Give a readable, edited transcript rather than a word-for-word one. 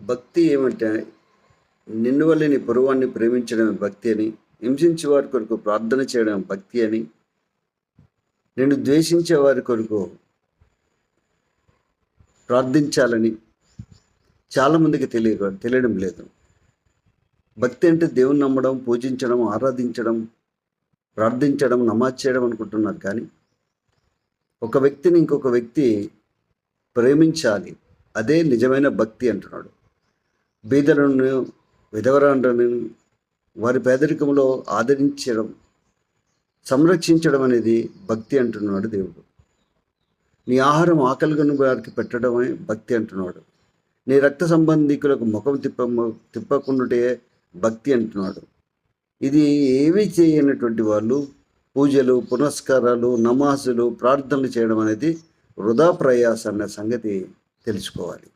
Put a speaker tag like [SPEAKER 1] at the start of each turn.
[SPEAKER 1] భక్తి ఏమంటే నిన్ను వల్లే నీ పొరుగువాన్ని ప్రేమించడం భక్తి అని, హింసించే వారి కొరకు ప్రార్థన చేయడం భక్తి అని, నిన్ను ద్వేషించే వారి కొరకు ప్రార్థించాలని చాలామందికి తెలియడం లేదు. భక్తి అంటే దేవుని నమ్మడం, పూజించడం, ఆరాధించడం, ప్రార్థించడం, నమాజ్ చేయడం అనుకుంటున్నారు. కానీ ఒక వ్యక్తిని ఇంకొక వ్యక్తి ప్రేమించాలి, అదే నిజమైన భక్తి అంటున్నాడు. బీదలను, విధవరాండ్రను వారి పేదరికంలో ఆదరించడం, సంరక్షించడం అనేది భక్తి అంటున్నాడు దేవుడు. నీ ఆహారం ఆకలిగొన్న వారికి పెట్టడమే భక్తి అంటున్నాడు. నీ రక్త సంబంధికులకు ముఖం తిప్పకుండాటే భక్తి అంటున్నాడు. ఇది ఏవి చేయనటువంటి వాళ్ళు పూజలు, పునస్కారాలు, నమాజులు, ప్రార్థనలు చేయడం అనేది వృధా ప్రయాస అన్న సంగతి తెలుసుకోవాలి.